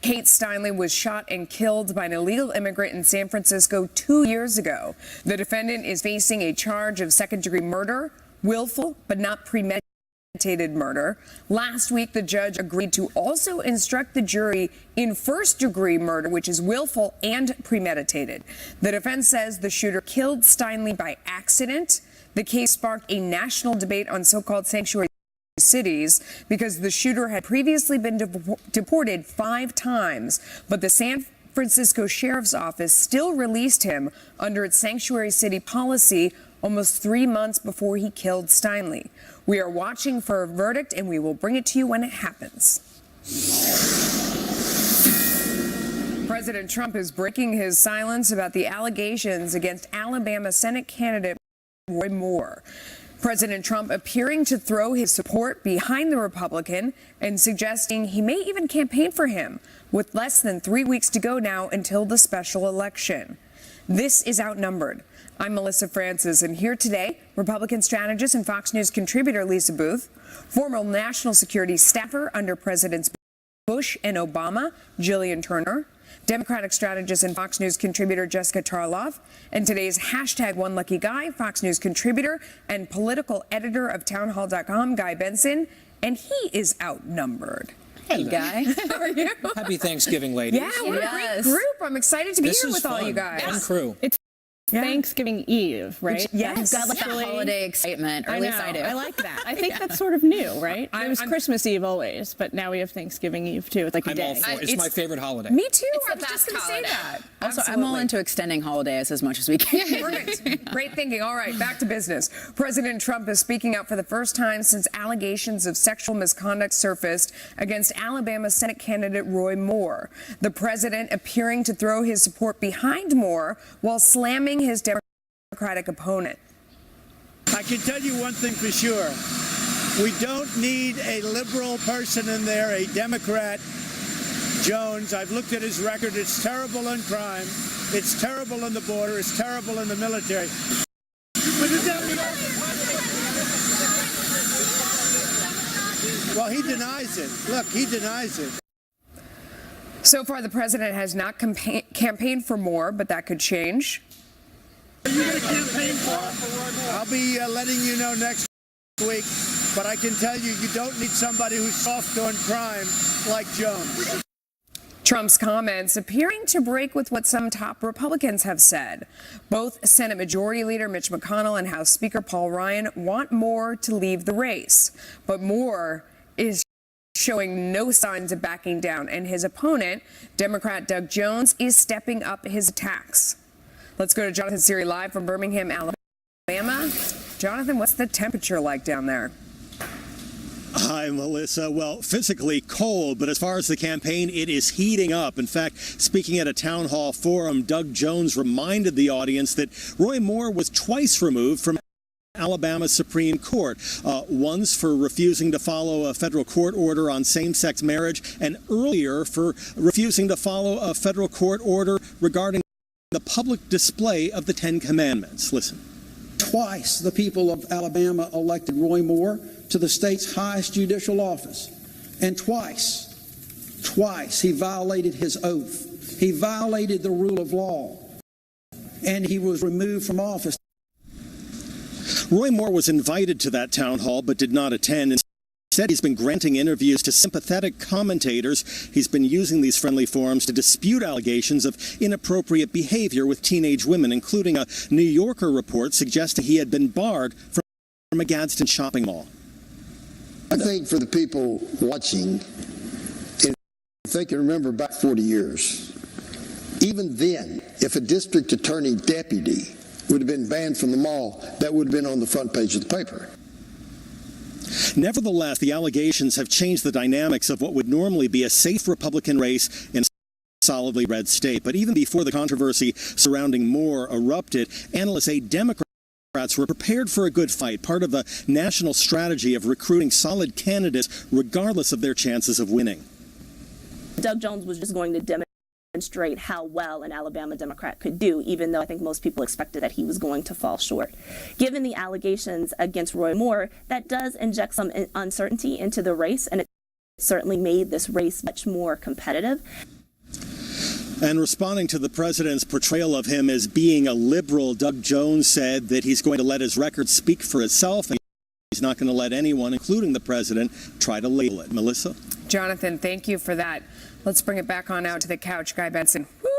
Kate Steinle was shot and killed by an illegal immigrant in San Francisco 2 years ago. The defendant is facing a charge of second-degree murder, willful but not premeditated murder. Last week, the judge agreed to also instruct the jury in first-degree murder, which is willful and premeditated. The defense says the shooter killed Steinle by accident. The case sparked a national debate on so-called sanctuary cities because the shooter had previously been deported 5 times, but the San Francisco Sheriff's Office still released him under its sanctuary city policy almost 3 months before he killed Steinle. We are watching for a verdict, and we will bring it to you when it happens. President Trump is breaking his silence about the allegations against Alabama Senate candidate Roy Moore. President Trump appearing to throw his support behind the Republican and suggesting he may even campaign for him with less than 3 weeks to go now until the special election. This is Outnumbered. I'm Melissa Francis, and here today, Republican strategist and Fox News contributor Lisa Booth, former national security staffer under Presidents Bush and Obama, Jillian Turner, Democratic strategist and Fox News contributor Jessica Tarloff, and today's #OneLuckyGuy, Fox News contributor and political editor of townhall.com, Guy Benson, and he is outnumbered. Hey, Guy. How are you? Happy Thanksgiving, ladies. Yeah, what a great group. I'm excited to be here with all you guys. Fun crew. It's Thanksgiving Eve, right? Yes. You've got like a holiday excitement, or at least I do. I like that. I think that's sort of new, right? It was Christmas Eve always, but now we have Thanksgiving Eve too. It's like a I'm day. all for it. It's my favorite holiday. Me too. It's I the was just best going to say holiday. that. Also, Absolutely. I'm all into extending holidays as much as we can. Perfect. Great thinking. All right, back to business. President Trump is speaking out for the first time since allegations of sexual misconduct surfaced against Alabama Senate candidate Roy Moore. The president appearing to throw his support behind Moore while slamming his Democratic opponent. I can tell you one thing for sure. We don't need a liberal person in there, a Democrat. Jones, I've looked at his record. It's terrible in crime. It's terrible in the border. It's terrible in the military. Well, he denies it. Look, he denies it. So far, the president has not campaigned for Moore, but that could change. Are you going to campaign for? I'll be letting you know next week, but I can tell you, you don't need somebody who's soft on crime like Jones. Trump's comments appearing to break with what some top Republicans have said. Both Senate Majority Leader Mitch McConnell and House Speaker Paul Ryan want Moore to leave the race, but Moore is showing no signs of backing down, and his opponent, Democrat Doug Jones, is stepping up his attacks. Let's go to Jonathan Siri live from Birmingham, Alabama. Jonathan, what's the temperature like down there? Hi, Melissa. Well, physically cold, but as far as the campaign, it is heating up. In fact, speaking at a town hall forum, Doug Jones reminded the audience that Roy Moore was twice removed from Alabama Supreme Court, once for refusing to follow a federal court order on same-sex marriage, and earlier for refusing to follow a federal court order regarding the public display of the Ten Commandments. Listen. Twice the people of Alabama elected Roy Moore to the state's highest judicial office. And twice he violated his oath. He violated the rule of law. And he was removed from office. Roy Moore was invited to that town hall but did not attend. Instead, he's been granting interviews to sympathetic commentators. He's been using these friendly forums to dispute allegations of inappropriate behavior with teenage women, including a New Yorker report suggesting he had been barred from a Gadsden shopping mall. I think for the people watching, if they can remember back 40 years, even then, if a district attorney deputy would have been banned from the mall, that would have been on the front page of the paper. Nevertheless, the allegations have changed the dynamics of what would normally be a safe Republican race in a solidly red state. But even before the controversy surrounding Moore erupted, analysts say Democrats were prepared for a good fight, part of a national strategy of recruiting solid candidates regardless of their chances of winning. Doug Jones was just going to demonstrate how well an Alabama Democrat could do, even though I think most people expected that he was going to fall short. Given the allegations against Roy Moore, that does inject some uncertainty into the race, and it certainly made this race much more competitive. And responding to the president's portrayal of him as being a liberal, Doug Jones said that he's going to let his record speak for itself, and he's not going to let anyone, including the president, try to label it. Melissa? Jonathan, thank you for that. Let's bring it back on out to the couch. Guy Benson. Woo!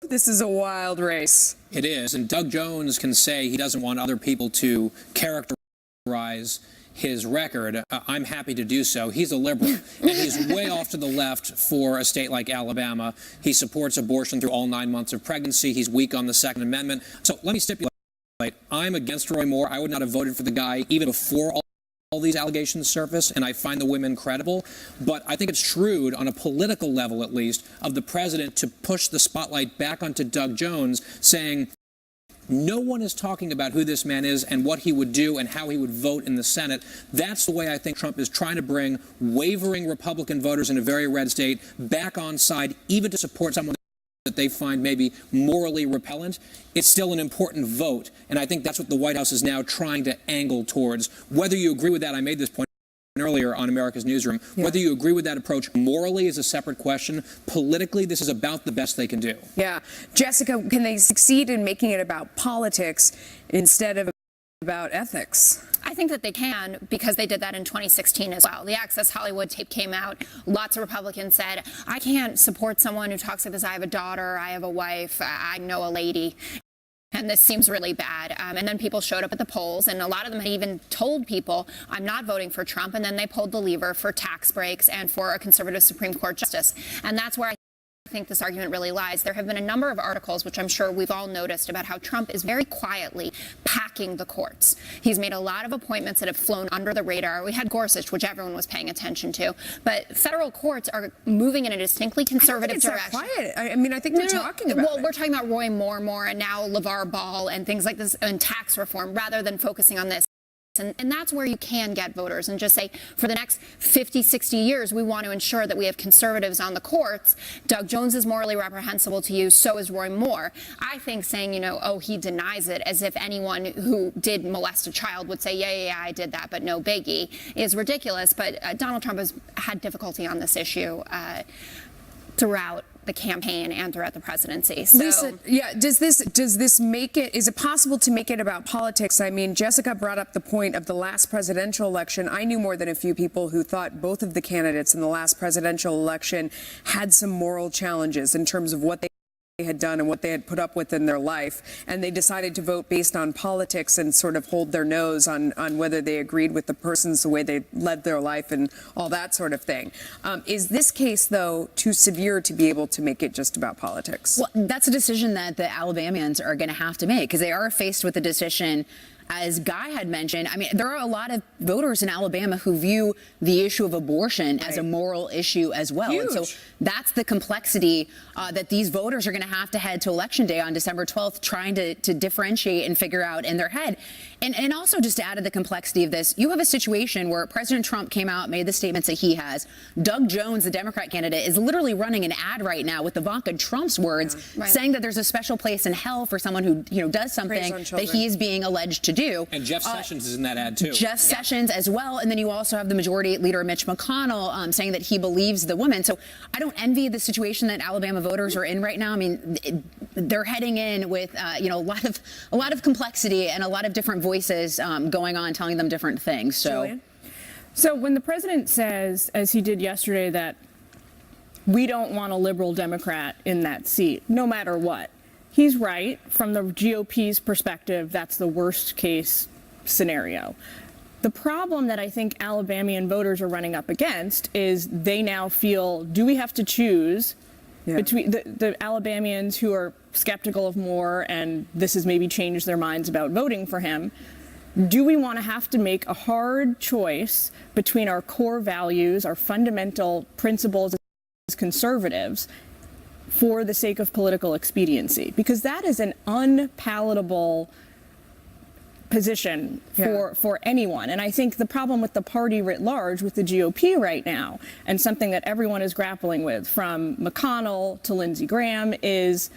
This is a wild race. It is, and Doug Jones can say he doesn't want other people to characterize his record. I'm happy to do so. He's a liberal, and he's way off to the left for a state like Alabama. He supports abortion through all 9 months of pregnancy. He's weak on the Second Amendment. So let me stipulate, I'm against Roy Moore. I would not have voted for the guy even before all these allegations surface, and I find the women credible. But I think it's shrewd, on a political level at least, of the president to push the spotlight back onto Doug Jones, saying, no one is talking about who this man is and what he would do and how he would vote in the Senate. That's the way I think Trump is trying to bring wavering Republican voters in a very red state back on side, even to support someone that they find maybe morally repellent. It's still an important vote, and I think that's what the White House is now trying to angle towards. Whether you agree with that, I made this point earlier on America's Newsroom. Yeah. Whether you agree with that approach morally is a separate question. Politically, this is about the best they can do. Yeah. Jessica, can they succeed in making it about politics instead of about ethics? I think that they can, because they did that in 2016 as well. The Access Hollywood tape came out. Lots of Republicans said, I can't support someone who talks like this. I have a daughter, I have a wife, I know a lady. And this seems really bad. And then people showed up at the polls, and a lot of them had even told people, I'm not voting for Trump. And then they pulled the lever for tax breaks and for a conservative Supreme Court justice. And that's where I think this argument really lies. There have been a number of articles, which I'm sure we've all noticed, about how Trump is very quietly packing the courts. He's made a lot of appointments that have flown under the radar. We had Gorsuch, which everyone was paying attention to. But federal courts are moving in a distinctly conservative direction. Quiet. I mean, I think they're talking about Well, we're talking about Roy Moore and now LeVar Ball and things like this, and tax reform, rather than focusing on this. And that's where you can get voters and just say, for the next 50, 60 years, we want to ensure that we have conservatives on the courts. Doug Jones is morally reprehensible to you, so is Roy Moore. I think saying, oh, he denies it, as if anyone who did molest a child would say, yeah, I did that, but no biggie, is ridiculous. But Donald Trump has had difficulty on this issue throughout the campaign and throughout the presidency. So, Lisa, yeah, does this make it, is it possible to make it about politics? I mean, Jessica brought up the point of the last presidential election. I knew more than a few people who thought both of the candidates in the last presidential election had some moral challenges in terms of what they had done and what they had put up with in their life, and they decided to vote based on politics and sort of hold their nose on whether they agreed with the persons, the way they led their life and all that sort of thing. Is this case, though, too severe to be able to make it just about politics? Well, that's a decision that the Alabamians are going to have to make, because they are faced with a decision. As Guy had mentioned, I mean, there are a lot of voters in Alabama who view the issue of abortion as a moral issue as well. Huge. And so that's the complexity that these voters are going to have to head to Election Day on December 12th, trying to differentiate and figure out in their head. And also, just to add to the complexity of this, you have a situation where President Trump came out, made the statements that he has. Doug Jones, the Democrat candidate, is literally running an ad right now with Ivanka Trump's words, saying that there's a special place in hell for someone who, does something that he is being alleged to do. And Jeff Sessions is in that ad, too. Jeff Sessions as well. And then you also have the Majority Leader Mitch McConnell saying that he believes the woman. So I don't envy the situation that Alabama voters are in right now. I mean, they're heading in with, a lot of complexity and a lot of different voices going on, telling them different things. So when the president says, as he did yesterday, that we don't want a liberal Democrat in that seat, no matter what, he's right. From the GOP's perspective, that's the worst case scenario. The problem that I think Alabamian voters are running up against is they now feel, do we have to choose between the Alabamians who are skeptical of Moore, and this has maybe changed their minds about voting for him? Do we want to have to make a hard choice between our core values, our fundamental principles as conservatives, for the sake of political expediency? Because that is an unpalatable position for anyone. And I think the problem with the party writ large, with the GOP right now, and something that everyone is grappling with, from McConnell to Lindsey Graham, is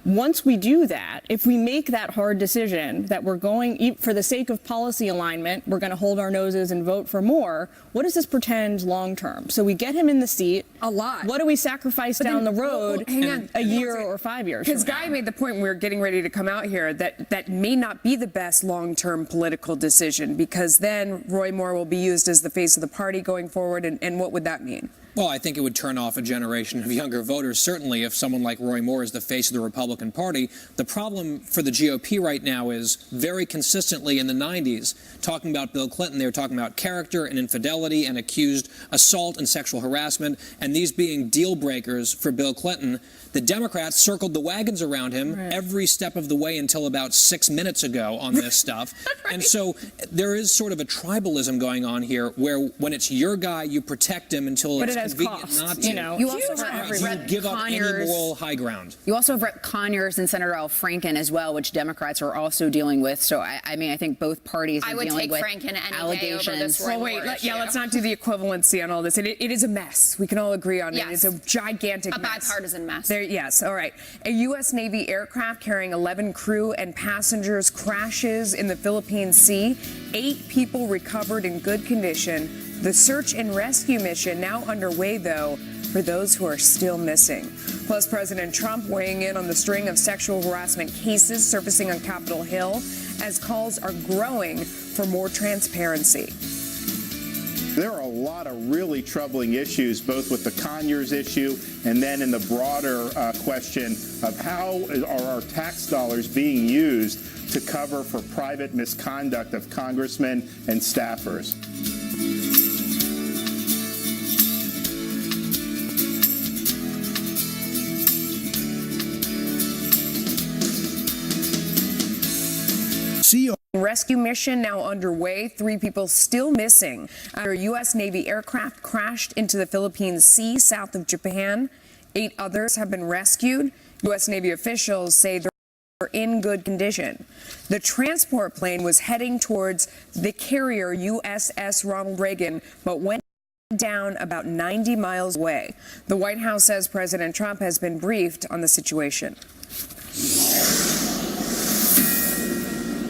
once we do that, if we make that hard decision that we're going, for the sake of policy alignment, we're going to hold our noses and vote for more, what does this portend long term? So we get him in the seat. A lot. What do we sacrifice down the road hang on. a year or 5 years Because from now? Guy made the point when we were getting ready to come out here that may not be the best long-term political decision, because then Roy Moore will be used as the face of the party going forward, and what would that mean? Well, I think it would turn off a generation of younger voters, certainly if someone like Roy Moore is the face of the Republican Party. The problem for the GOP right now is very consistently in the 90s, talking about Bill Clinton, they were talking about character and infidelity and accused assault and sexual harassment, and these being deal breakers for Bill Clinton. The Democrats circled the wagons around him every step of the way until about 6 minutes ago on this stuff. And so there is sort of a tribalism going on here where when it's your guy, you protect him until it's convenient cost, not to. you know. You also have You Brett give up any Conyers. moral high ground. You also have Brett Conyers and Senator Al Franken as well, which Democrats are also dealing with. So, I mean, I think both parties are I would dealing take with Franken any day allegations. over this Roy Well, wait, Moore let's issue. not do the equivalency on all this. It is a mess. We can all agree on it. Yes. It's a gigantic A mess. bipartisan mess. Yes, all right. A U.S. Navy aircraft carrying 11 crew and passengers crashes in the Philippine Sea. 8 people recovered in good condition. The search and rescue mission now underway, though, for those who are still missing. Plus, President Trump weighing in on the string of sexual harassment cases surfacing on Capitol Hill as calls are growing for more transparency. There are a lot of really troubling issues, both with the Conyers issue and then in the broader question of how are our tax dollars being used to cover for private misconduct of congressmen and staffers. Rescue mission now underway. 3 people still missing after a U.S. Navy aircraft crashed into the Philippine Sea south of Japan. 8 others have been rescued. U.S. Navy officials say they're in good condition. The transport plane was heading towards the carrier USS Ronald Reagan, but went down about 90 miles away. The White House says President Trump has been briefed on the situation.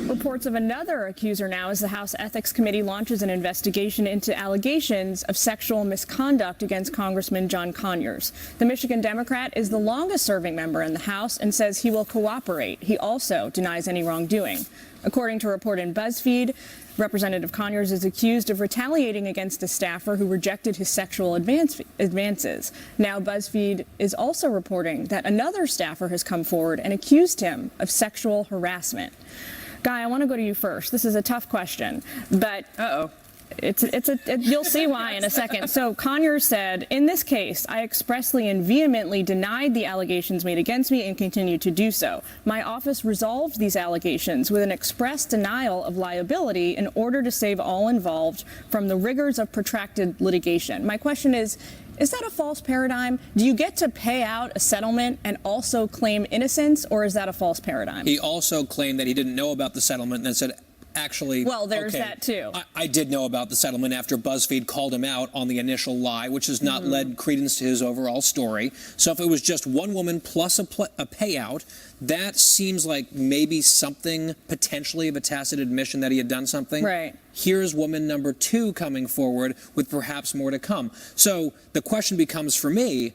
Reports of another accuser now as the House Ethics Committee launches an investigation into allegations of sexual misconduct against Congressman John Conyers. The Michigan Democrat is the longest-serving member in the House and says he will cooperate. He also denies any wrongdoing. According to a report in BuzzFeed, Representative Conyers is accused of retaliating against a staffer who rejected his sexual advances. Now, BuzzFeed is also reporting that another staffer has come forward and accused him of sexual harassment. Guy, I want to go to you first. This is a tough question, but you'll see why in a second. So Conyers said, in this case, I expressly and vehemently denied the allegations made against me and continue to do so. My office resolved these allegations with an express denial of liability in order to save all involved from the rigors of protracted litigation. My question is that a false paradigm? Do you get to pay out a settlement and also claim innocence, or is that a false paradigm? He also claimed that he didn't know about the settlement and then said, actually, well, there's okay, that too. I did know about the settlement after BuzzFeed called him out on the initial lie, which has not led credence to his overall story. So if it was just one woman plus a payout, that seems like maybe something potentially of a tacit admission that he had done something. Right. Here's woman number 2 coming forward with perhaps more to come. So the question becomes for me,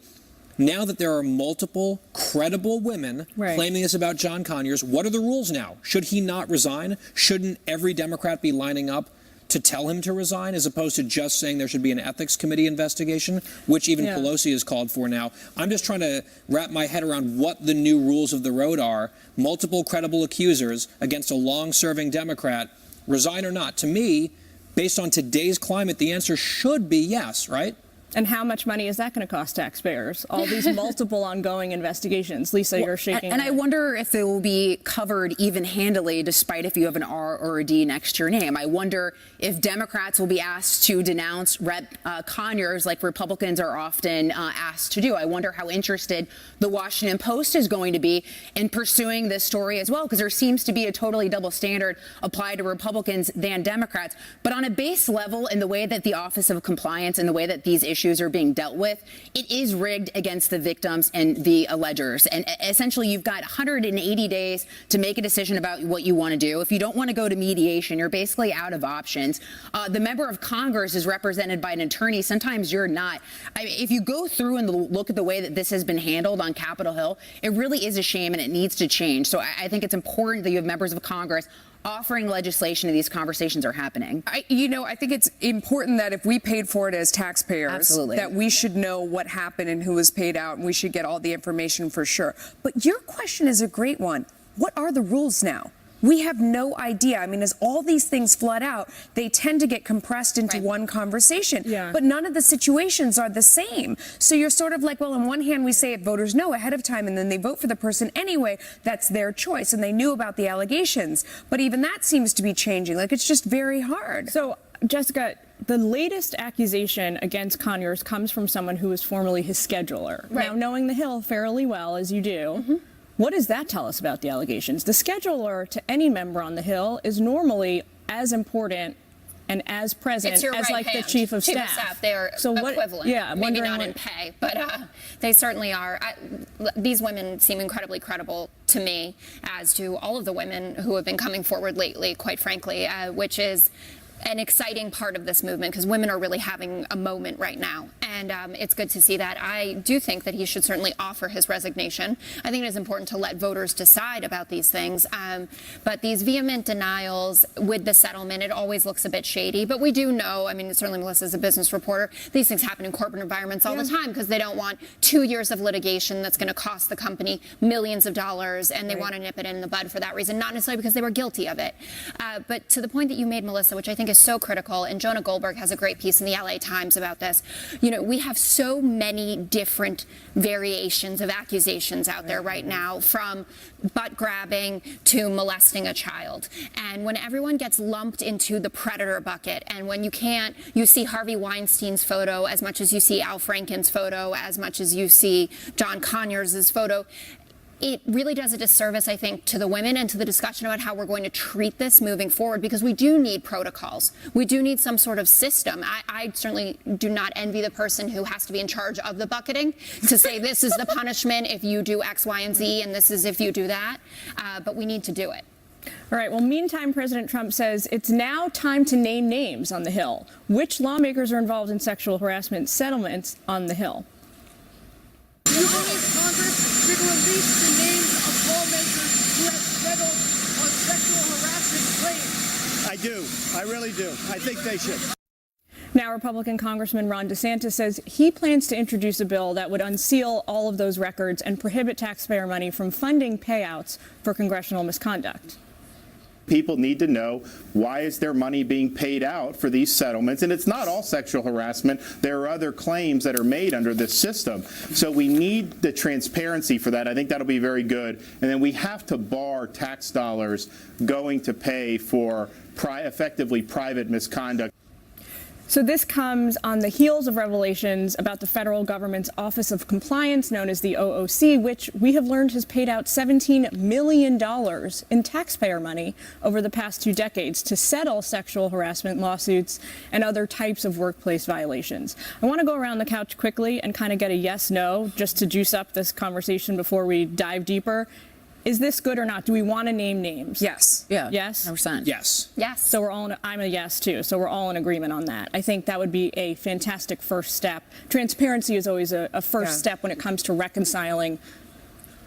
now that there are multiple credible women claiming this about John Conyers, what are the rules now? Should he not resign? Shouldn't every Democrat be lining up to tell him to resign as opposed to just saying there should be an ethics committee investigation, which even Pelosi has called for now? I'm just trying to wrap my head around what the new rules of the road are. Multiple credible accusers against a long-serving Democrat, resign or not. To me, based on today's climate, the answer should be yes, right? And how much money is that going to cost taxpayers? All these multiple ongoing investigations. Lisa, you're shaking. And I wonder if it will be covered even-handedly, despite if you have an R or a D next to your name. I wonder if Democrats will be asked to denounce Rep. Conyers like Republicans are often asked to do. I wonder how interested the Washington Post is going to be in pursuing this story as well, because there seems to be a totally double standard applied to Republicans than Democrats. But on a base level, in the way that the Office of Compliance and the way that these issues issues are being dealt with, it is rigged against the victims and the allegers. And essentially, you've got 180 days to make a decision about what you want to do. If you don't want to go to mediation, you're basically out of options. The member of Congress is represented by an attorney. Sometimes you're not. If you go through and look at the way that this has been handled on Capitol Hill, it really is a shame, and it needs to change. So I think it's important that you have members of Congress offering legislation and these conversations are happening. I think it's important that if we paid for it as taxpayers, Absolutely. that we should know what happened and who was paid out, and we should get all the information for sure. But your question is a great one. What are the rules now? We have no idea. I mean, as all these things flood out, they tend to get compressed into one conversation. Yeah. But none of the situations are the same. So you're sort of like, well, on one hand, we say if voters know ahead of time and then they vote for the person anyway, that's their choice. And they knew about the allegations. But even that seems to be changing. Like, it's just very hard. So, Jessica, the latest accusation against Conyers comes from someone who was formerly his scheduler. Right. Now, knowing the Hill fairly well, as you do, what does that tell us about the allegations? The scheduler to any member on the Hill is normally as important and as present It's your as right like hand. the chief of staff. They are equivalent. Yeah, maybe not what, in pay, but they certainly are. These women seem incredibly credible to me, as do all of the women who have been coming forward lately, quite frankly, which is an exciting part of this movement, because women are really having a moment right now, and it's good to see that. I do think that he should certainly offer his resignation. I think it is important to let voters decide about these things, but these vehement denials with the settlement, it always looks a bit shady. But we do know, I mean, certainly Melissa is a business reporter, these things happen in corporate environments all the time, because they don't want 2 years of litigation that's going to cost the company millions of dollars, and they want to nip it in the bud for that reason, not necessarily because they were guilty of it. But to the point that you made, Melissa, which I think is so critical, and Jonah Goldberg has a great piece in the LA Times about this. You know, we have so many different variations of accusations out there right now, from butt grabbing to molesting a child. And when everyone gets lumped into the predator bucket, and when you see Harvey Weinstein's photo as much as you see Al Franken's photo, as much as you see John Conyers' photo, it really does a disservice, I think, to the women and to the discussion about how we're going to treat this moving forward, because we do need protocols. We do need some sort of system. I certainly do not envy the person who has to be in charge of the bucketing to say this is the punishment if you do X, Y, and Z, and this is if you do that. But we need to do it. All right, well, meantime, President Trump says it's now time to name names on the Hill. Which lawmakers are involved in sexual harassment settlements on the Hill? Do you believe Congress should release the names of lawmakers who have settled on sexual harassment claims? I do. I really do. I think they should. Now, Republican Congressman Ron DeSantis says he plans to introduce a bill that would unseal all of those records and prohibit taxpayer money from funding payouts for congressional misconduct. People need to know, why is their money being paid out for these settlements? And it's not all sexual harassment. There are other claims that are made under this system. So we need the transparency for that. I think that'll be very good. And then we have to bar tax dollars going to pay for effectively private misconduct. So this comes on the heels of revelations about the federal government's Office of Compliance, known as the OOC, which we have learned has paid out $17 million in taxpayer money over the past 2 decades to settle sexual harassment lawsuits and other types of workplace violations. I want to go around the couch quickly and kind of get a yes/no, just to juice up this conversation before we dive deeper. Is this good or not? Do we want to name names? Yes. Yeah. Yes? 100%. Yes. Yes. So I'm a yes, too. So we're all in agreement on that. I think that would be a fantastic first step. Transparency is always a first step when it comes to reconciling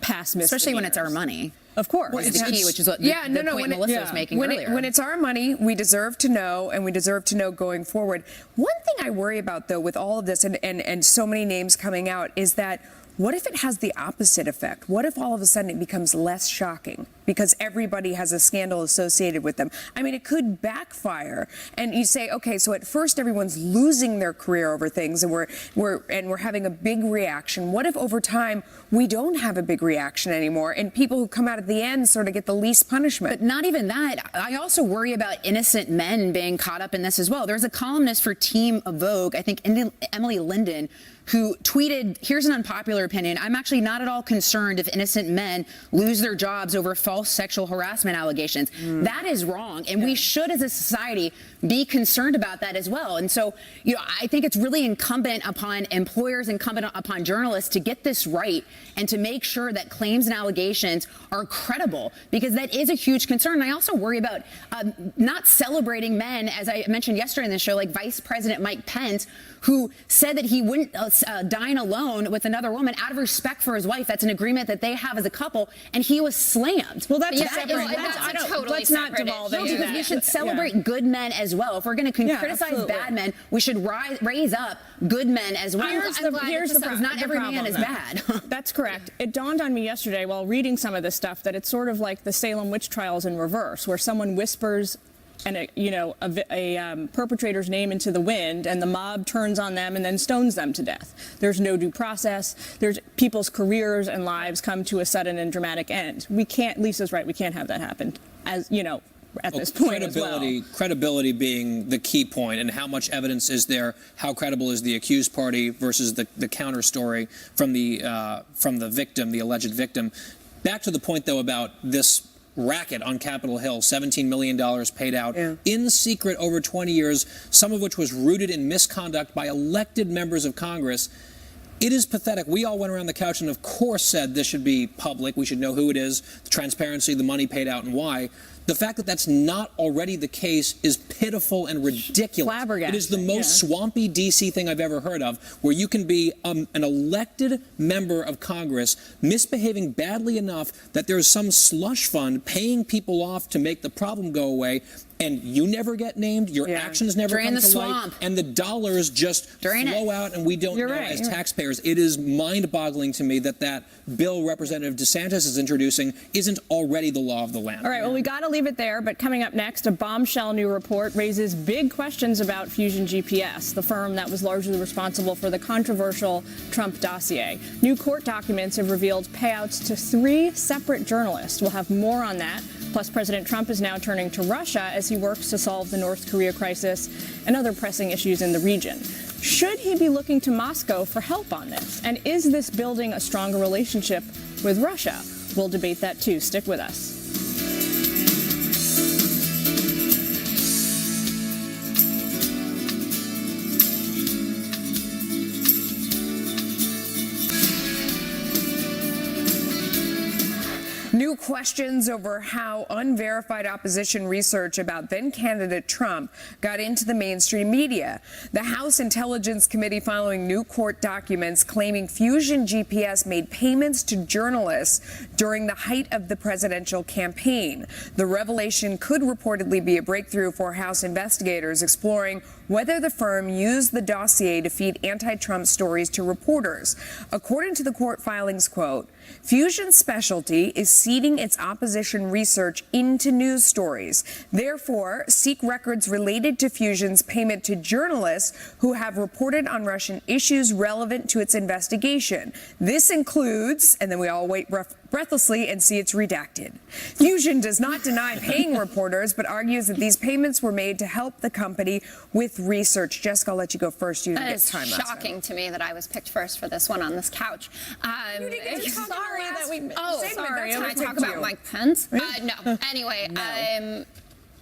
past misdemeanors. Especially when it's our money. Of course. Which is the key, which is what the point Melissa was making earlier. When it's our money, we deserve to know, and we deserve to know going forward. One thing I worry about, though, with all of this and so many names coming out, is that what if it has the opposite effect? What if all of a sudden it becomes less shocking because everybody has a scandal associated with them? I mean, it could backfire. And you say, okay, so at first everyone's losing their career over things, and we're having a big reaction. What if over time we don't have a big reaction anymore, and people who come out at the end sort of get the least punishment? But not even that. I also worry about innocent men being caught up in this as well. There's a columnist for Team Vogue, I think Emily Linden, who tweeted, here's an unpopular opinion: I'm actually not at all concerned if innocent men lose their jobs over false false sexual harassment allegations. That is wrong, and we should, as a society, be concerned about that as well. And so, I think it's really incumbent upon employers, incumbent upon journalists to get this right and to make sure that claims and allegations are credible, because that is a huge concern. And I also worry about not celebrating men, as I mentioned yesterday in the show, like Vice President Mike Pence, who said that he wouldn't dine alone with another woman out of respect for his wife. That's an agreement that they have as a couple, and he was slammed. Well, that's let's not devolve into that. We should celebrate good men as well. If we're going to criticize bad men, we should raise up good men as well. Here's the problem. Not every man is bad. That's correct. It dawned on me yesterday while reading some of this stuff that it's sort of like the Salem witch trials in reverse, where someone whispers a perpetrator's name into the wind, and the mob turns on them and then stones them to death. There's no due process. There's people's careers and lives come to a sudden and dramatic end. We can't. Lisa's right. We can't have that happen. At this point as well. Credibility being the key point, and how much evidence is there? How credible is the accused party versus the counter story from the victim, the alleged victim? Back to the point, though, about this racket on Capitol Hill, $17 million paid out in secret over 20 years, some of which was rooted in misconduct by elected members of Congress. It is pathetic. We all went around the couch and, of course, said this should be public. We should know who it is, the transparency, the money paid out, and why. The fact that that's not already the case is pitiful and ridiculous. It is the most swampy D.C. thing I've ever heard of, where you can be an elected member of Congress misbehaving badly enough that there's some slush fund paying people off to make the problem go away, and you never get named, your actions never come to light, and the dollars just flow out, and we don't know as taxpayers. It is mind-boggling to me that bill Representative DeSantis is introducing isn't already the law of the land. All right, well, we got to leave it there, but coming up next, a bombshell new report raises big questions about Fusion GPS, the firm that was largely responsible for the controversial Trump dossier. New court documents have revealed payouts to 3 separate journalists. We'll have more on that. Plus, President Trump is now turning to Russia as he works to solve the North Korea crisis and other pressing issues in the region. Should he be looking to Moscow for help on this? And is this building a stronger relationship with Russia? We'll debate that too. Stick with us. New questions over how unverified opposition research about then-candidate Trump got into the mainstream media. The House Intelligence Committee following new court documents claiming Fusion GPS made payments to journalists during the height of the presidential campaign. The revelation could reportedly be a breakthrough for House investigators exploring whether the firm used the dossier to feed anti-Trump stories to reporters. According to the court filings, quote, Fusion's specialty is seeding its opposition research into news stories. Therefore, seek records related to Fusion's payment to journalists who have reported on Russian issues relevant to its investigation. This includes, and then we all wait breathlessly and see it's redacted. Fusion does not deny paying reporters, but argues that these payments were made to help the company with research. Jessica, I'll let you go first. You didn't get time last time. It's shocking to me that I was picked first for this one on this couch. You didn't get to talk sorry that we. Oh, sorry. Can I talk about Mike Pence? No. Anyway,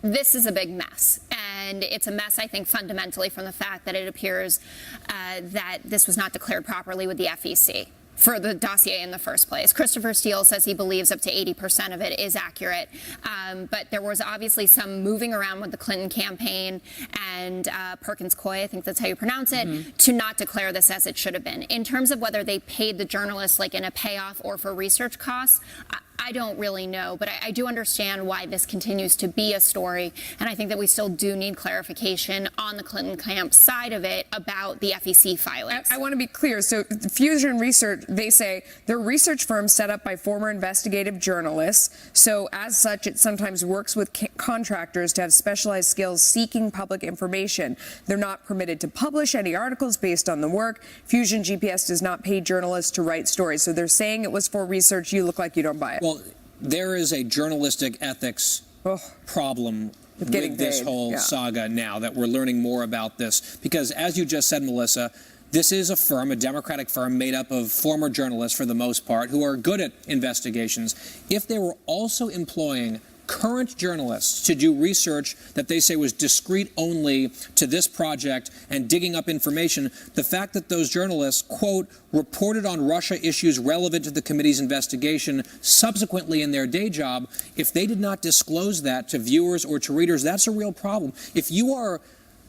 this is a big mess. And it's a mess, I think, fundamentally from the fact that it appears that this was not declared properly with the FEC for the dossier in the first place. Christopher Steele says he believes up to 80% of it is accurate. But there was obviously some moving around with the Clinton campaign and Perkins Coie, I think that's how you pronounce it, to not declare this as it should have been. In terms of whether they paid the journalists like in a payoff or for research costs, I don't really know, but I do understand why this continues to be a story, and I think that we still do need clarification on the Clinton camp side of it about the FEC filings. I want to be clear. So Fusion Research, they say they're a research firm set up by former investigative journalists. So as such, it sometimes works with contractors to have specialized skills seeking public information. They're not permitted to publish any articles based on the work. Fusion GPS does not pay journalists to write stories. So they're saying it was for research. You look like you don't buy it. Well, there is a journalistic ethics problem with this whole saga now that we're learning more about this. Because as you just said, Melissa, this is a firm, a Democratic firm made up of former journalists for the most part, who are good at investigations. If they were also employing current journalists to do research that they say was discrete only to this project and digging up information, the fact that those journalists, quote, reported on Russia issues relevant to the committee's investigation subsequently in their day job, if they did not disclose that to viewers or to readers, that's a real problem. If you are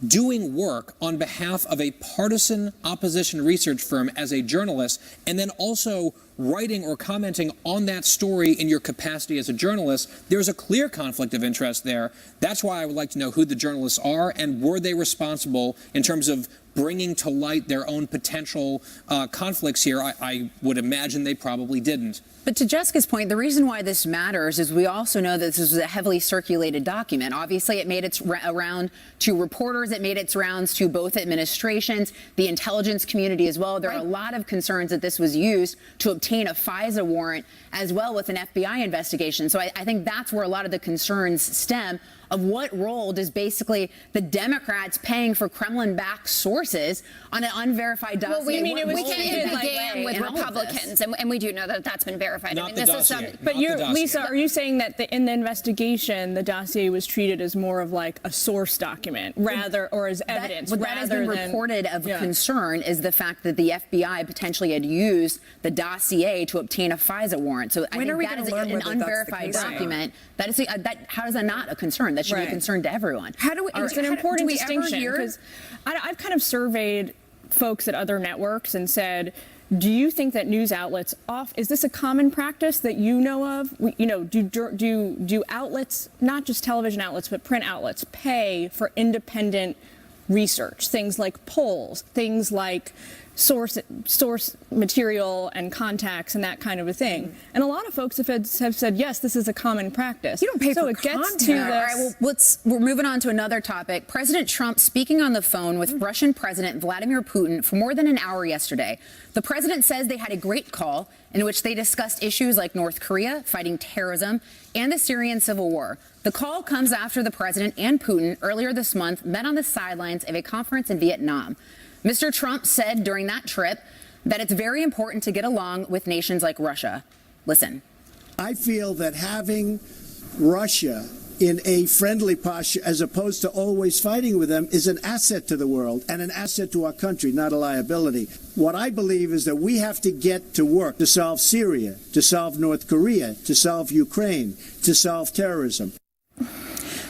doing work on behalf of a partisan opposition research firm as a journalist, and then also writing or commenting on that story in your capacity as a journalist, there's a clear conflict of interest there. That's why I would like to know who the journalists are, and were they responsible in terms of bringing to light their own potential conflicts here. I would imagine they probably didn't. But to Jessica's point, the reason why this matters is we also know that this was a heavily circulated document. Obviously, it made its round to reporters. It made its rounds to both administrations, the intelligence community as well. There are a lot of concerns that this was used to obtain a FISA warrant as well with an FBI investigation. So I think that's where a lot of the concerns stem of what role does basically the Democrats paying for Kremlin-backed sources on an unverified dossier? Well, we can't began with Republicans, and we do know that that's been verified. Not the dossier. But Lisa, are you saying that in the investigation, the dossier was treated as more of like a source document rather, or as evidence? What that has been reported of concern is the fact that the FBI potentially had used the dossier to obtain a FISA warrant. So I think that is an unverified document. That is how is that not a concern? That should be a concern to everyone. It's an important distinction, because I've kind of surveyed folks at other networks and said, do you think that news outlets is this a common practice that you know of? Do outlets, not just television outlets, but print outlets, pay for independent research? Things like polls, things like source material and contacts and that kind of a thing. And a lot of folks have said, yes, this is a common practice. You don't pay so for it gets contact. to this. All right, well, we're moving on to another topic. President Trump speaking on the phone with Russian President Vladimir Putin for more than an hour yesterday. The president says they had a great call in which they discussed issues like North Korea, fighting terrorism, and the Syrian civil war. The call comes after the president and Putin earlier this month met on the sidelines of a conference in Vietnam. Mr. Trump said during that trip that it's very important to get along with nations like Russia. Listen. I feel that having Russia in a friendly posture as opposed to always fighting with them is an asset to the world and an asset to our country, not a liability. What I believe is that we have to get to work to solve Syria, to solve North Korea, to solve Ukraine, to solve terrorism.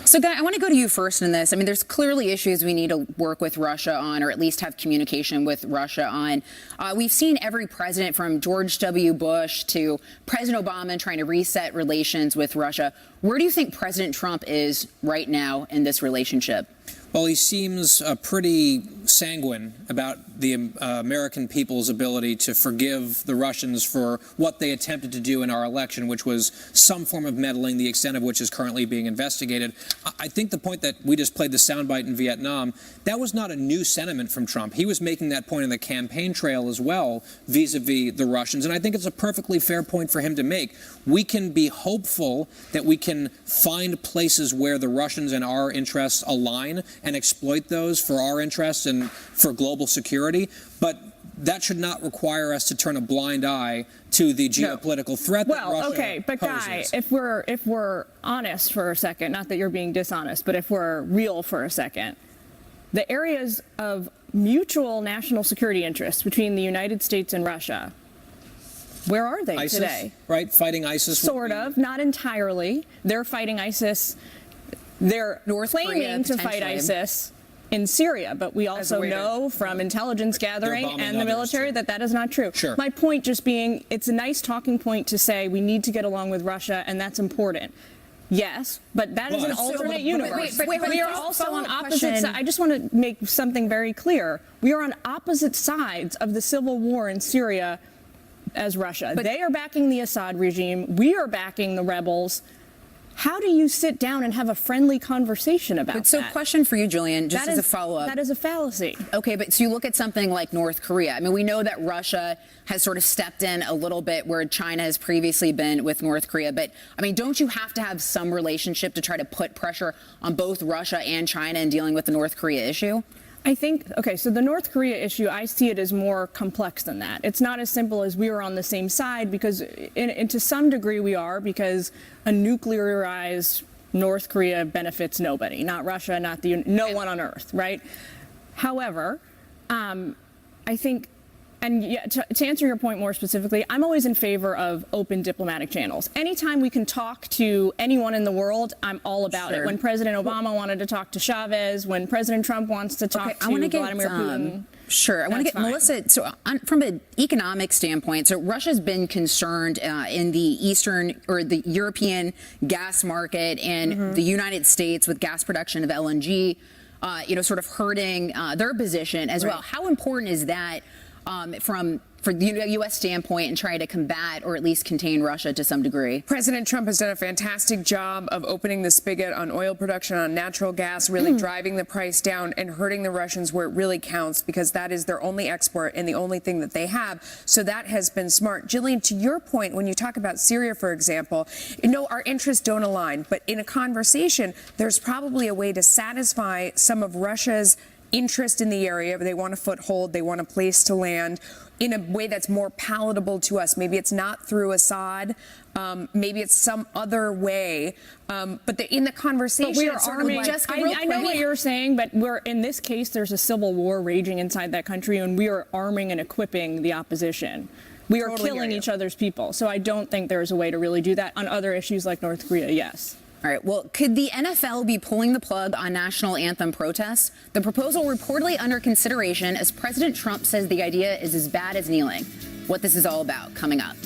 So, Guy, I want to go to you first in this. I mean, there's clearly issues we need to work with Russia on, or at least have communication with Russia on. We've seen every president from George W. Bush to President Obama trying to reset relations with Russia. Where do you think President Trump is right now in this relationship? Well, he seems pretty sanguine about the American people's ability to forgive the Russians for what they attempted to do in our election, which was some form of meddling, the extent of which is currently being investigated. I think the point that we just played the soundbite in Vietnam, that was not a new sentiment from Trump. He was making that point in the campaign trail as well, vis-a-vis the Russians, and I think it's a perfectly fair point for him to make. We can be hopeful that we can find places where the Russians and our interests align and exploit those for our interests and for global security, but that should not require us to turn a blind eye to the geopolitical threat that Russia okay, but poses. Guy, if we're honest for a second, not that you're being dishonest, but if we're real for a second, the areas of mutual national security interests between the United States and Russia, where are they ISIS, today? right? Fighting ISIS? Sort of, not entirely. They're fighting ISIS. They're claiming to fight ISIS in Syria, but we also know from intelligence gathering and the military that that is not true. Sure. My point just being, it's a nice talking point to say we need to get along with Russia, and that's important. Yes, but that is an alternate universe. We are also on opposite sides. I just want to make something very clear. We are on opposite sides of the civil war in Syria as Russia. They are backing the Assad regime. We are backing the rebels. How do you sit down and have a friendly conversation about that? So, question for you, Julian, just as a follow-up. That is a fallacy. Okay, but so you look at something like North Korea. I mean, we know that Russia has sort of stepped in a little bit where China has previously been with North Korea. But, I mean, don't you have to have some relationship to try to put pressure on both Russia and China in dealing with the North Korea issue? I think, okay, so the North Korea issue, I see it as more complex than that. It's not as simple as we were on the same side, because and to some degree we are, because a nuclearized North Korea benefits nobody, not Russia, not no one on earth, right? However, I think, and yeah, to answer your point more specifically, I'm always in favor of open diplomatic channels. Anytime we can talk to anyone in the world, I'm all about it. When President Obama wanted to talk to Chavez, when President Trump wants to talk to Vladimir Putin. Sure. I want to get Melissa. So, from an economic standpoint, so Russia's been concerned in the Eastern or the European gas market and the United States with gas production of LNG, sort of hurting their position as well. How important is that for the U.S. standpoint and trying to combat or at least contain Russia to some degree? President Trump has done a fantastic job of opening the spigot on oil production, on natural gas, really driving the price down and hurting the Russians where it really counts, because that is their only export and the only thing that they have. So that has been smart. Jillian, to your point, when you talk about Syria, for example, our interests don't align, but in a conversation, there's probably a way to satisfy some of Russia's interest in the area. They want a foothold, they want a place to land in a way that's more palatable to us. Maybe it's not through Assad, maybe it's some other way, but in the conversation, we are arming. I know what you're saying, but in this case, there's a civil war raging inside that country, and we are arming and equipping the opposition. We are killing each other's people. So I don't think there's a way to really do that. On other issues like North Korea, yes. All right. Well, could the NFL be pulling the plug on national anthem protests? The proposal reportedly under consideration as President Trump says the idea is as bad as kneeling. What this is all about coming up.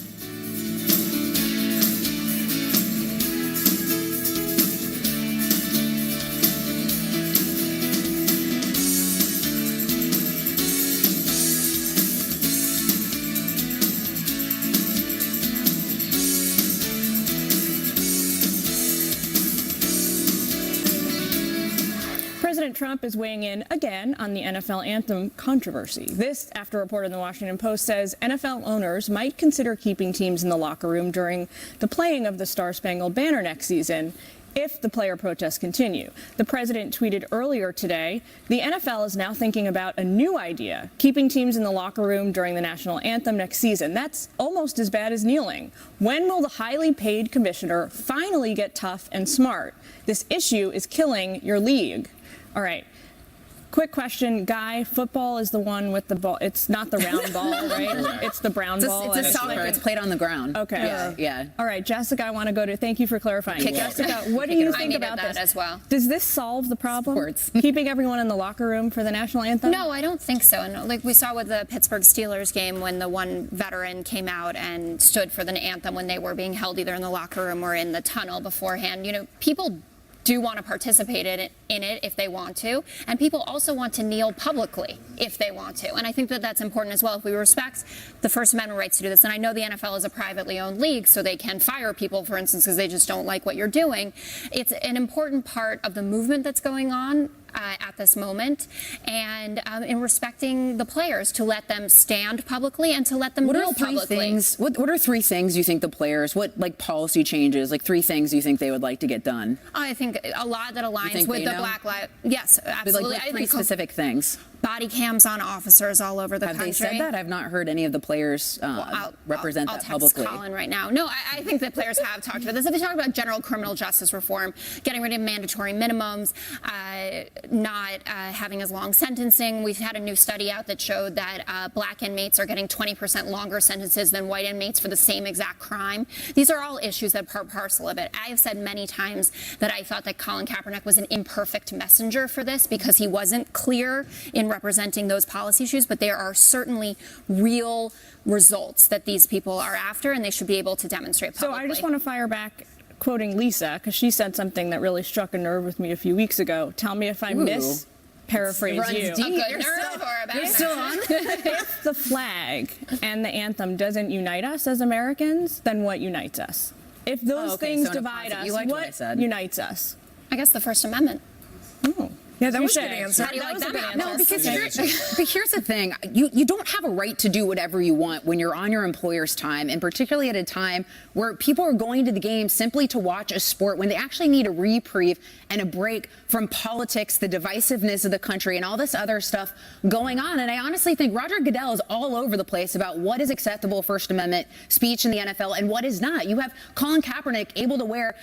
President Trump is weighing in again on the NFL anthem controversy. This, after a report in the Washington Post, says NFL owners might consider keeping teams in the locker room during the playing of the Star-Spangled Banner next season if the player protests continue. The president tweeted earlier today, the NFL is now thinking about a new idea, keeping teams in the locker room during the national anthem next season. That's almost as bad as kneeling. When will the highly paid commissioner finally get tough and smart? This issue is killing your league. All right. Quick question, Guy. Football is the one with the ball. It's not the round ball, right? It's the brown ball. It's a soccer. It's played on the ground. Okay. Yeah. All right, Jessica, I want to go to. Thank you for clarifying. Jessica, what do you think about this as well? Does this solve the problem? Sports. Keeping everyone in the locker room for the national anthem? No, I don't think so. And like we saw with the Pittsburgh Steelers game, when the one veteran came out and stood for the anthem when they were being held either in the locker room or in the tunnel beforehand. People do want to participate in it if they want to, and people also want to kneel publicly if they want to. And I think that that's important as well. If we respect the First Amendment rights to do this, and I know the NFL is a privately owned league, so they can fire people, for instance, because they just don't like what you're doing. It's an important part of the movement that's going on at this moment, and in respecting the players, to let them stand publicly and to let them kneel publicly. What are three things you think the players, policy changes, three things you think they would like to get done? I think a lot that aligns with the Black Lives. Yes, absolutely. Like three specific things. Body cams on officers all over the country. Have they said that? I've not heard any of the players represent that publicly. I'll text Colin right now. No, I think that players have talked about this. If they talk about general criminal justice reform, getting rid of mandatory minimums, not having as long sentencing. We've had a new study out that showed that black inmates are getting 20% longer sentences than white inmates for the same exact crime. These are all issues that are part and parcel of it. I have said many times that I thought that Colin Kaepernick was an imperfect messenger for this because he wasn't clear in representing those policy issues, but there are certainly real results that these people are after, and they should be able to demonstrate publicly. So I just want to fire back, quoting Lisa, because she said something that really struck a nerve with me a few weeks ago. Tell me if I paraphrase you. You're still on? If the flag and the anthem doesn't unite us as Americans, then what unites us? If those things divide us, what unites us? I guess the First Amendment. Oh. Yeah, that was a Touche. good answer. How do you like that? No, because but here's the thing. You don't have a right to do whatever you want when you're on your employer's time, and particularly at a time where people are going to the game simply to watch a sport when they actually need a reprieve and a break from politics, the divisiveness of the country, and all this other stuff going on. And I honestly think Roger Goodell is all over the place about what is acceptable First Amendment speech in the NFL and what is not. You have Colin Kaepernick able to wear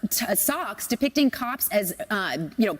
socks depicting cops as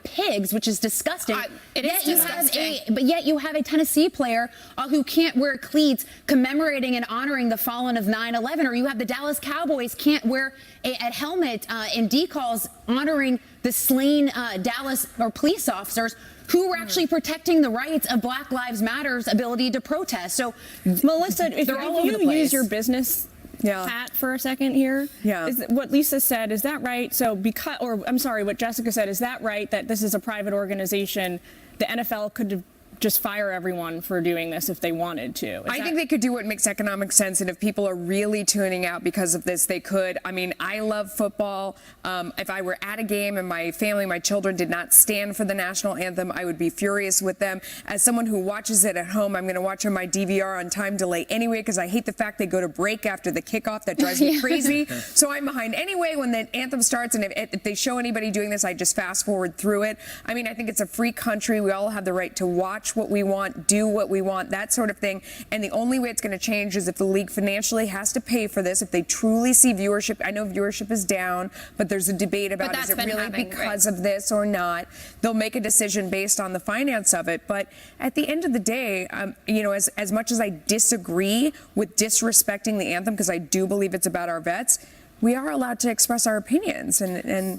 pigs, which is disgusting. It is disgusting. But yet you have a Tennessee player who can't wear cleats commemorating and honoring the fallen of 9/11, or you have the Dallas Cowboys can't wear a helmet and decals honoring the slain Dallas or police officers who were actually protecting the rights of Black Lives Matter's ability to protest. So, Melissa, if they're all over the you place. use your business hat for a second here, is what Lisa said, is that right? So what Jessica said, is that right that this is a private organization? The NFL could just fire everyone for doing this if they wanted to. I think they could do what makes economic sense, and if people are really tuning out because of this, they could. I mean, I love football. If I were at a game and my family, my children did not stand for the national anthem, I would be furious with them. As someone who watches it at home, I'm going to watch on my DVR on time delay anyway, because I hate the fact they go to break after the kickoff. That drives me crazy. So I'm behind anyway when the anthem starts, and if they show anybody doing this, I just fast forward through it. I mean, I think it's a free country. We all have the right to watch what we want, do what we want, that sort of thing. And the only way it's going to change is if the league financially has to pay for this, if they truly see viewership. I know viewership is down, but there's a debate about is it really because of this or not. They'll make a decision based on the finance of it. But at the end of the day, as much as I disagree with disrespecting the anthem, because I do believe it's about our vets, we are allowed to express our opinions.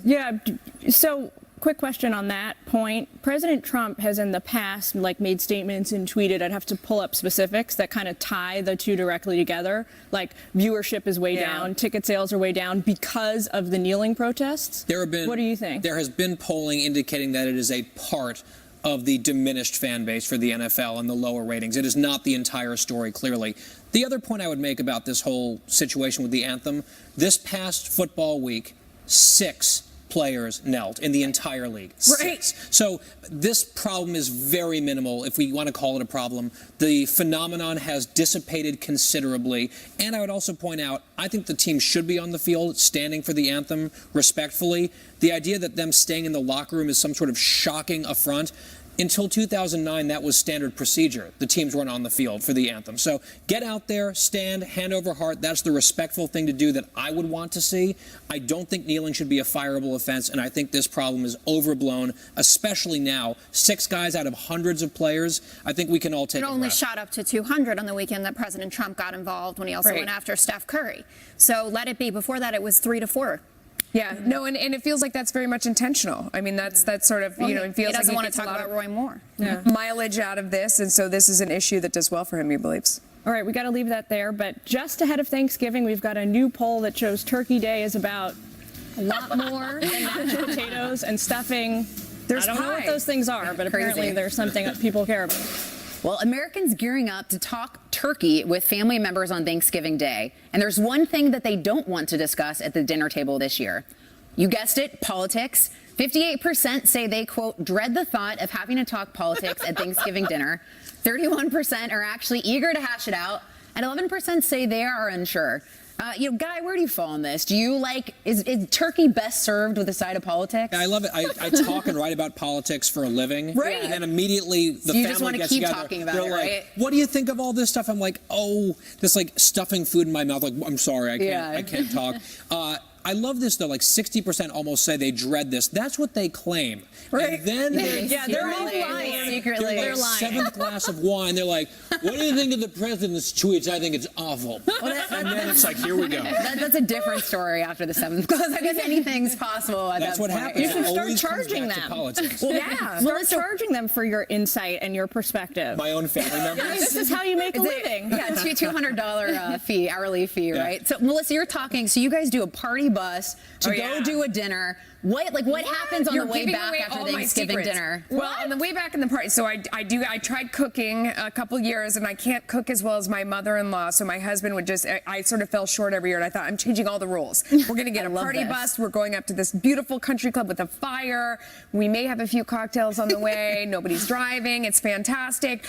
Yeah, so quick question on that point. President Trump has in the past made statements and tweeted, I'd have to pull up specifics that kind of tie the two directly together. Like viewership is way down, ticket sales are way down because of the kneeling protests. What do you think? There has been polling indicating that it is a part of the diminished fan base for the NFL and the lower ratings. It is not the entire story, clearly. The other point I would make about this whole situation with the anthem, this past football week, 6 players knelt in the entire league. 6. So this problem is very minimal, if we want to call it a problem. The phenomenon has dissipated considerably. And I would also point out, I think the team should be on the field standing for the anthem respectfully. The idea that them staying in the locker room is some sort of shocking affront. Until 2009, that was standard procedure. The teams weren't on the field for the anthem. So get out there, stand, hand over heart. That's the respectful thing to do that I would want to see. I don't think kneeling should be a fireable offense, and I think this problem is overblown, especially now. 6 guys out of hundreds of players. I think we can all take a breath. It only shot up to 200 on the weekend that President Trump got involved when he also went after Steph Curry. So let it be. Before that, it was 3 to 4. Yeah, no, and it feels like that's very much intentional. I mean, that's sort of, it feels like he doesn't want to talk about Roy Moore. Mileage out of this, and so this is an issue that does well for him, he believes. All right, we got to leave that there, but just ahead of Thanksgiving, we've got a new poll that shows Turkey Day is about a lot more than mashed potatoes and stuffing. I don't know what those things are, but apparently there's something that people care about. Well, Americans gearing up to talk turkey with family members on Thanksgiving Day. And there's one thing that they don't want to discuss at the dinner table this year. You guessed it, politics. 58% say they, quote, dread the thought of having to talk politics at Thanksgiving dinner. 31% are actually eager to hash it out. And 11% say they are unsure. Guy, where do you fall on this? Do you is turkey best served with a side of politics? I love it. I talk and write about politics for a living. Right. And then immediately the you family just want to gets keep together. talking about They're it, like, right? what do you think of all this stuff? I'm like, this stuffing food in my mouth. Like, I'm sorry, I can't talk. I love this though. Like 60% almost say they dread this. That's what they claim. Right. And then they're all lying secretly. They're like 7th glass of wine. They're like, what do you think of the president's tweets? I think it's awful. And then it's like, here we go. That's a different story after the 7th glass. I guess anything's possible at That's that what point. happens. You should It start always comes charging back to them. politics. Start charging them for your insight and your perspective. My own family members. This is how you make a living. Yeah, $200 fee, hourly fee, right? So, Melissa, you're talking, so you guys do a party bus to go do a dinner. What happens on You're the way giving back away after all my Thanksgiving secrets. dinner? Well, on the way back in the party, so I tried cooking a couple years, and I can't cook as well as my mother-in-law, so my husband would just, I sort of fell short every year, and I thought, I'm changing all the rules. We're going to get a party bus. We're going up to this beautiful country club with a fire. We may have a few cocktails on the way. Nobody's driving. It's fantastic.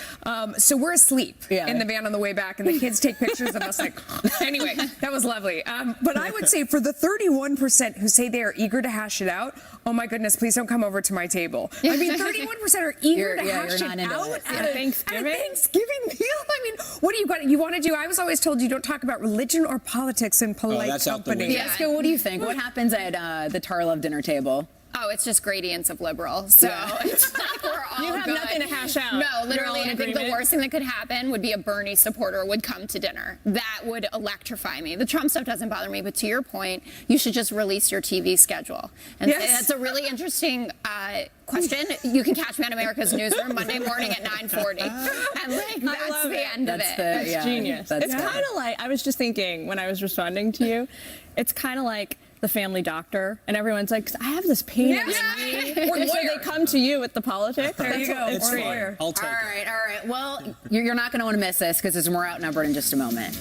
So we're asleep in the van on the way back, and the kids take pictures of us like, anyway, that was lovely. But I would say for the 31% who say they are eager to hash it out, oh my goodness, please don't come over to my table. I mean, 31% are eager to hash it out at a Thanksgiving meal. I mean, what do you got? You want to do? I was always told you don't talk about religion or politics in polite company. Jessica, what do you think? What happens at the Tar Love dinner table? Oh, it's just gradients of liberal. So it's like we're all You have good. nothing to hash out. No, literally, You're all in I think the agreement. worst thing that could happen would be a Bernie supporter would come to dinner. That would electrify me. The Trump stuff doesn't bother me, but to your point, you should just release your TV schedule. And say that's a really interesting question. You can catch me on America's Newsroom Monday morning at 9:40. And like, that's the end of it. That's genius. It's kind of like, I was just thinking when I was responding to you, it's kind of like the Family Doctor, and everyone's like, I have this pain in me. And so they come to you with the politics. There you go. It's fine. I'll take it. All right. Well, you're not going to want to miss this because we're outnumbered in just a moment.